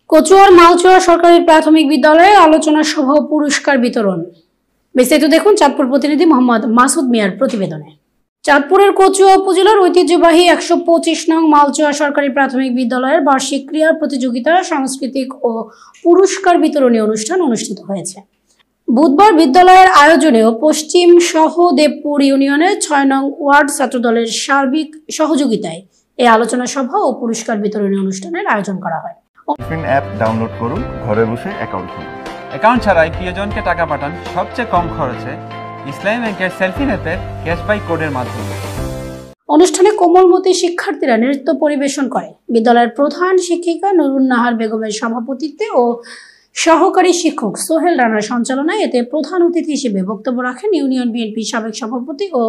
কচুয়ার মালচুয়া সরকারি প্রাথমিক বিদ্যালয়ে আলোচনা সভা ও পুরস্কার বিতরণ। বিস্তারিত দেখুন চাঁদপুর প্রতিনিধি মোহাম্মদ মাসুদ মিয়ার প্রতিবেদনে। চাঁদপুরের কচুয়া উপজেলার ঐতিহ্যবাহী ১২৫ নং মালচুয়া সরকারি প্রাথমিক বিদ্যালয়ের বার্ষিক ক্রীড়া প্রতিযোগিতা, সাংস্কৃতিক ও পুরস্কার বিতরণী অনুষ্ঠান অনুষ্ঠিত হয়েছে। বুধবার বিদ্যালয়ের আয়োজনেও পশ্চিম সহদেবপুর ইউনিয়নের ৬ নং ওয়ার্ড ছাত্রদলের সার্বিক সহযোগিতায় এই আলোচনা সভা ও পুরস্কার বিতরণী অনুষ্ঠানের আয়োজন করা হয়। অ্যাপ ডাউনলোড করুন, ঘরে বসে অ্যাকাউন্ট খুলুন। অ্যাকাউন্ট ছাড়াই প্রিয়জনকে টাকা পাঠান সবচেয়ে কম খরচে ইসলামী ব্যাংকের সেলফি ন্যাপের ক্যাশবাই কোডের মাধ্যমে। অনুষ্ঠানে কোমলমতি শিক্ষার্থীরা নৃত্য পরিবেশন করে। বিদ্যালয়ের প্রধান শিক্ষিকা নুরুন নাহার বেগমের সভাপতিত্বে ও সহকারী শিক্ষক সোহেল রানার সঞ্চালনায় এতে প্রধান অতিথি হিসেবে বক্তব্য রাখেন ইউনিয়ন বিএনপি সাবেক সভাপতি ও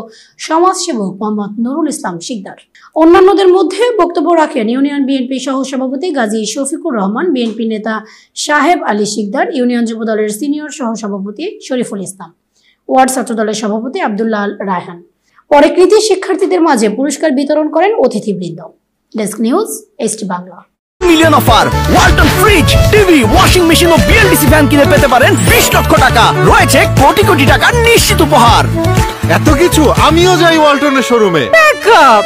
সমাজসেবক মোহাম্মদ নুরুল ইসলাম শিকদার। অন্যান্যদের মধ্যে বক্তব্য রাখেন ইউনিয়ন বিএনপি সহ সভাপতি গাজী শফিকুর রহমান, বিএনপি নেতা সাহেব আলী শিকদার, ইউনিয়ন যুবদলের সিনিয়র সহ সভাপতি শরীফুল ইসলাম, ওয়ার্ড ছাত্রদলের সভাপতি আব্দুল্লাহ রায়হান। পরে কৃতি শিক্ষার্থীদের মাঝে পুরস্কার বিতরণ করেন অতিথিবৃন্দ। Desk news, ST Bangla. Million offer Walton fridge, TV, washing machine ও বিএলডিসি ফ্যান কিনে পেতে পারেন 20 লক্ষ টাকা। রয়েছে কোটি কোটি টাকার নিশ্চিত উপহার। এত কিছু আমিও যাই ওয়ালটনের শোরুমে। ব্যাকআপ